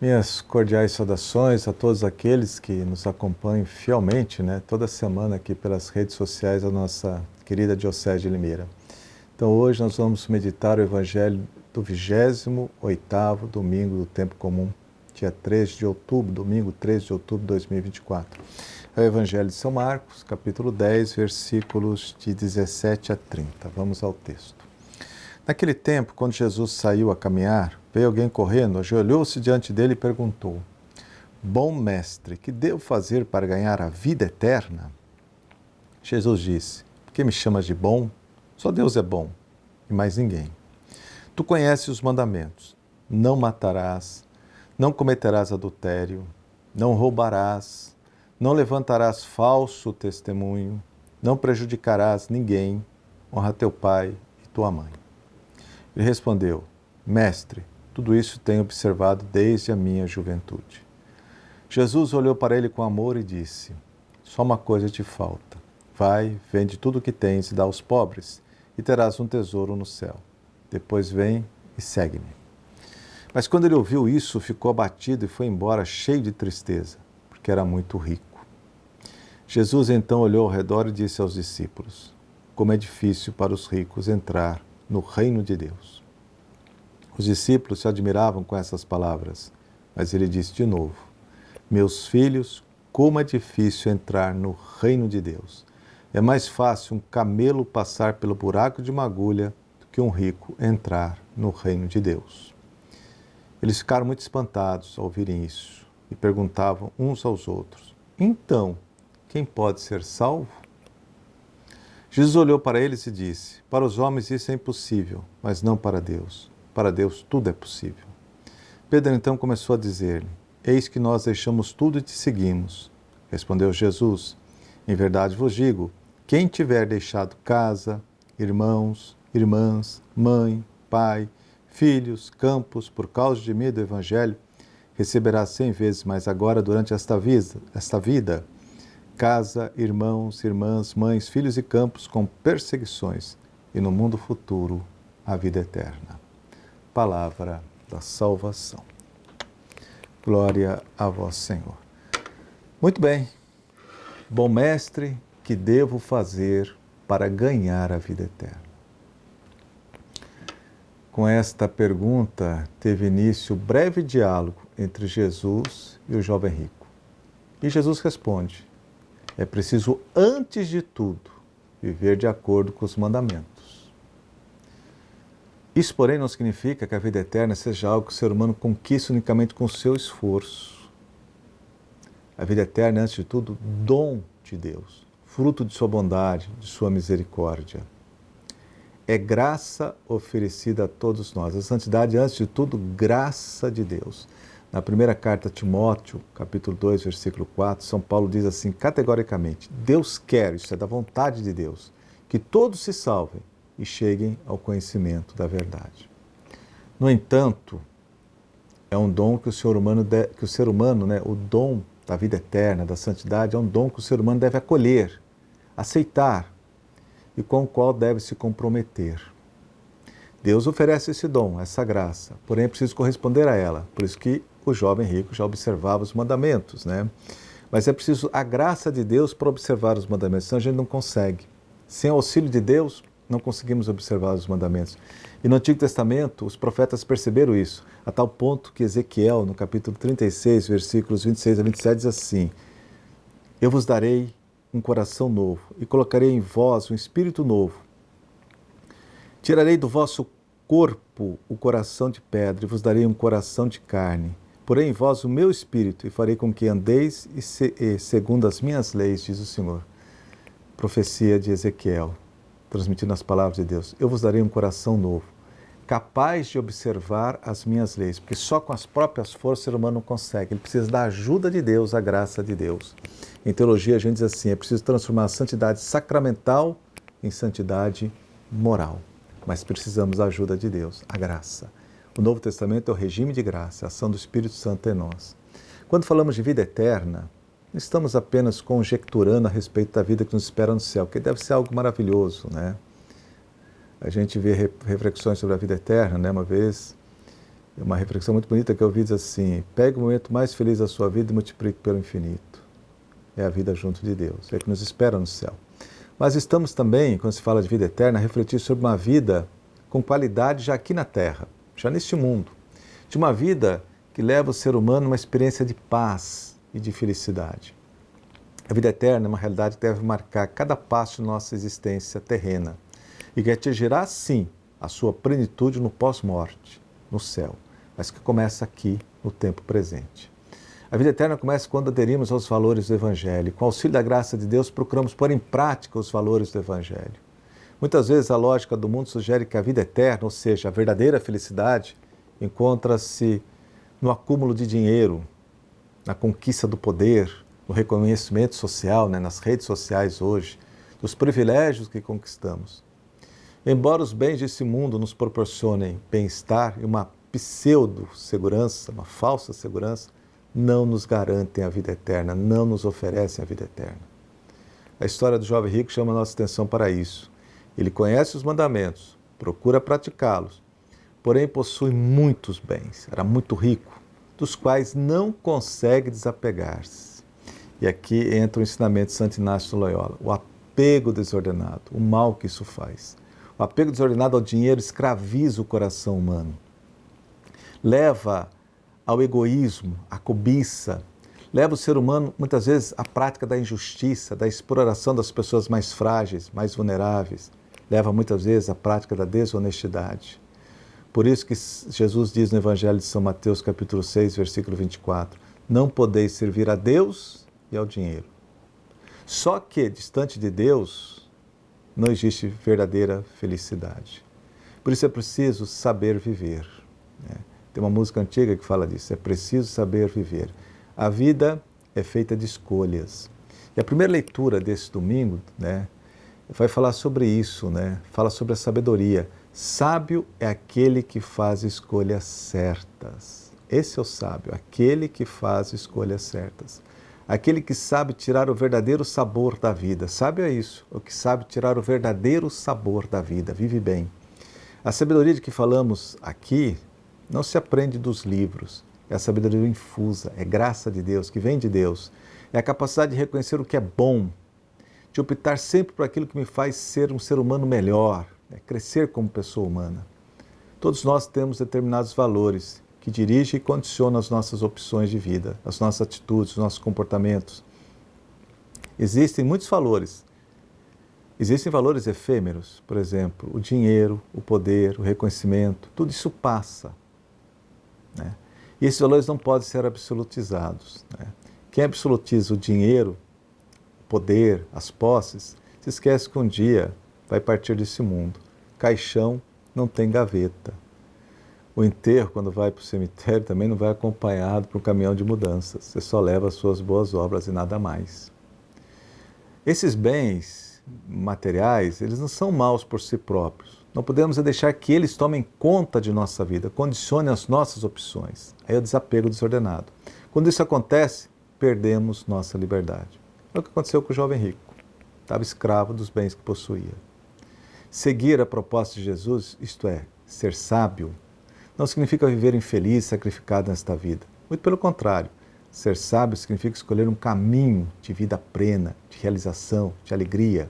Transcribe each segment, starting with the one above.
Minhas cordiais saudações a todos aqueles que nos acompanham fielmente, toda semana aqui pelas redes sociais da nossa querida Diocese de Limeira. Então hoje nós vamos meditar o Evangelho do 28º domingo do Tempo Comum, dia 3 de outubro, domingo 3 de outubro de 2024. É o Evangelho de São Marcos, capítulo 10, versículos de 17 a 30. Vamos ao texto. Naquele tempo, quando Jesus saiu a caminhar, veio alguém correndo, ajoelhou-se diante dele e perguntou: Bom mestre, que devo fazer para ganhar a vida eterna? Jesus disse: Por que me chamas de bom? Só Deus é bom, e mais ninguém. Tu conheces os mandamentos: não matarás, não cometerás adultério, não roubarás, não levantarás falso testemunho, não prejudicarás ninguém, honra teu pai e tua mãe. Ele respondeu: Mestre, tudo isso tenho observado desde a minha juventude. Jesus olhou para ele com amor e disse: Só uma coisa te falta. Vai, vende tudo o que tens e dá aos pobres, e terás um tesouro no céu. Depois vem e segue-me. Mas quando ele ouviu isso, ficou abatido e foi embora cheio de tristeza, porque era muito rico. Jesus então olhou ao redor e disse aos discípulos: Como é difícil para os ricos entrar no reino de Deus. Os discípulos se admiravam com essas palavras, mas ele disse de novo: Meus filhos, como é difícil entrar no reino de Deus. É mais fácil um camelo passar pelo buraco de uma agulha do que um rico entrar no reino de Deus. Eles ficaram muito espantados ao ouvirem isso e perguntavam uns aos outros: Então, quem pode ser salvo? Jesus olhou para eles e disse: Para os homens isso é impossível, mas não para Deus. Para Deus tudo é possível. Pedro então começou a dizer-lhe: Eis que nós deixamos tudo e te seguimos. Respondeu Jesus: Em verdade vos digo, quem tiver deixado casa, irmãos, irmãs, mãe, pai, filhos, campos, por causa de mim e do Evangelho, receberá 100 vezes mais agora durante esta vida, casa, irmãos, irmãs, mães, filhos e campos com perseguições, e no mundo futuro a vida eterna. Palavra da salvação. Glória a vós, Senhor. Muito bem. Bom mestre, que devo fazer para ganhar a vida eterna? Com esta pergunta teve início o breve diálogo entre Jesus e o jovem rico. E Jesus responde: é preciso, antes de tudo, viver de acordo com os mandamentos. Isso, porém, não significa que a vida eterna seja algo que o ser humano conquista unicamente com o seu esforço. A vida eterna é, antes de tudo, dom de Deus, fruto de sua bondade, de sua misericórdia. É graça oferecida a todos nós. A santidade é, antes de tudo, graça de Deus. Na primeira carta a Timóteo, capítulo 2, versículo 4, São Paulo diz assim, categoricamente: Deus quer, isso é da vontade de Deus, que todos se salvem e cheguem ao conhecimento da verdade. No entanto, é um dom que o ser humano, o dom da vida eterna, da santidade, é um dom que o ser humano deve acolher, aceitar e com o qual deve se comprometer. Deus oferece esse dom, essa graça, porém é preciso corresponder a ela. Por isso que o jovem rico já observava os mandamentos, Mas é preciso a graça de Deus para observar os mandamentos, senão a gente não consegue. Sem o auxílio de Deus, não conseguimos observar os mandamentos. E no Antigo Testamento, os profetas perceberam isso, a tal ponto que Ezequiel, no capítulo 36, versículos 26 a 27, diz assim: Eu vos darei um coração novo e colocarei em vós um espírito novo. Tirarei do vosso corpo o coração de pedra e vos darei um coração de carne. Porém em vós o meu espírito e farei com que andeis segundo as minhas leis, diz o Senhor. Profecia de Ezequiel, transmitindo as palavras de Deus. Eu vos darei um coração novo, capaz de observar as minhas leis, porque só com as próprias forças o ser humano não consegue. Ele precisa da ajuda de Deus, a graça de Deus. Em teologia a gente diz assim, é preciso transformar a santidade sacramental em santidade moral. Mas precisamos da ajuda de Deus, a graça. O Novo Testamento é o regime de graça, a ação do Espírito Santo em nós. Quando falamos de vida eterna, não estamos apenas conjecturando a respeito da vida que nos espera no céu, que deve ser algo maravilhoso, A gente vê reflexões sobre a vida eterna, Uma vez Uma reflexão muito bonita que eu vi diz assim: pegue o momento mais feliz da sua vida e multiplique pelo infinito. É a vida junto de Deus, é o que nos espera no céu. Mas estamos também, quando se fala de vida eterna, a refletir sobre uma vida com qualidade já aqui na Terra, já neste mundo. De uma vida que leva o ser humano a uma experiência de paz e de felicidade. A vida eterna é uma realidade que deve marcar cada passo de nossa existência terrena e que atingirá, sim, a sua plenitude no pós-morte, no céu, mas que começa aqui, no tempo presente. A vida eterna começa quando aderimos aos valores do Evangelho. Com o auxílio da graça de Deus, procuramos pôr em prática os valores do Evangelho. Muitas vezes a lógica do mundo sugere que a vida eterna, ou seja, a verdadeira felicidade, encontra-se no acúmulo de dinheiro, na conquista do poder, no reconhecimento social, nas redes sociais hoje, dos privilégios que conquistamos. Embora os bens desse mundo nos proporcionem bem-estar e uma pseudo-segurança, uma falsa segurança, não nos garantem a vida eterna, não nos oferecem a vida eterna. A história do jovem rico chama a nossa atenção para isso. Ele conhece os mandamentos, procura praticá-los, porém possui muitos bens, era muito rico, dos quais não consegue desapegar-se. E aqui entra o ensinamento de Santo Inácio de Loyola, o apego desordenado, o mal que isso faz. O apego desordenado ao dinheiro escraviza o coração humano, leva ao egoísmo, à cobiça, leva o ser humano, muitas vezes, à prática da injustiça, da exploração das pessoas mais frágeis, mais vulneráveis, leva muitas vezes à prática da desonestidade. Por isso que Jesus diz no Evangelho de São Mateus, capítulo 6, versículo 24, não podeis servir a Deus e ao dinheiro. Só que, distante de Deus, não existe verdadeira felicidade. Por isso é preciso saber viver. Tem uma música antiga que fala disso, é preciso saber viver. A vida é feita de escolhas. E a primeira leitura desse domingo, vai falar sobre isso, fala sobre a sabedoria. Sábio é aquele que faz escolhas certas. Esse é o sábio, aquele que faz escolhas certas. Aquele que sabe tirar o verdadeiro sabor da vida. Sábio é isso, o que sabe tirar o verdadeiro sabor da vida, vive bem. A sabedoria de que falamos aqui não se aprende dos livros, é a sabedoria infusa, é graça de Deus, que vem de Deus. É a capacidade de reconhecer o que é bom, de optar sempre por aquilo que me faz ser um ser humano melhor, crescer como pessoa humana. Todos nós temos determinados valores que dirigem e condicionam as nossas opções de vida, as nossas atitudes, os nossos comportamentos. Existem muitos valores. Existem valores efêmeros, por exemplo, o dinheiro, o poder, o reconhecimento, tudo isso passa. E esses valores não podem ser absolutizados. Quem absolutiza o dinheiro, o poder, as posses, se esquece que um dia vai partir desse mundo. Caixão não tem gaveta. O enterro, quando vai para o cemitério, também não vai acompanhado por um caminhão de mudanças. Você só leva as suas boas obras e nada mais. Esses bens materiais, eles não são maus por si próprios. Não podemos deixar que eles tomem conta de nossa vida, condicionem as nossas opções. Aí é o desapego desordenado. Quando isso acontece, perdemos nossa liberdade. É o que aconteceu com o jovem rico. Estava escravo dos bens que possuía. Seguir a proposta de Jesus, isto é, ser sábio, não significa viver infeliz, sacrificado nesta vida. Muito pelo contrário, ser sábio significa escolher um caminho de vida plena, de realização, de alegria.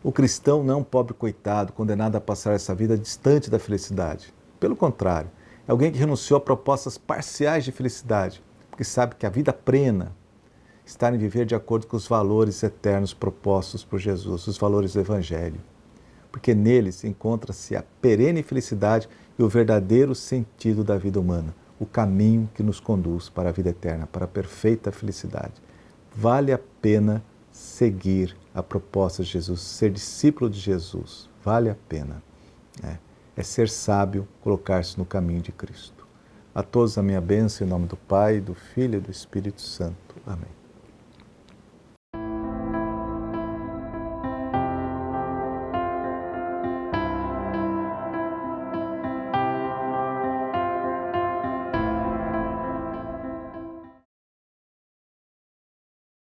O cristão não é um pobre coitado, condenado a passar essa vida distante da felicidade. Pelo contrário, é alguém que renunciou a propostas parciais de felicidade, porque sabe que a vida plena está em viver de acordo com os valores eternos propostos por Jesus, os valores do Evangelho. Porque neles encontra-se a perene felicidade e o verdadeiro sentido da vida humana, o caminho que nos conduz para a vida eterna, para a perfeita felicidade. Vale a pena seguir a proposta de Jesus, ser discípulo de Jesus, vale a pena. É ser sábio, colocar-se no caminho de Cristo. A todos a minha bênção em nome do Pai, do Filho e do Espírito Santo. Amém.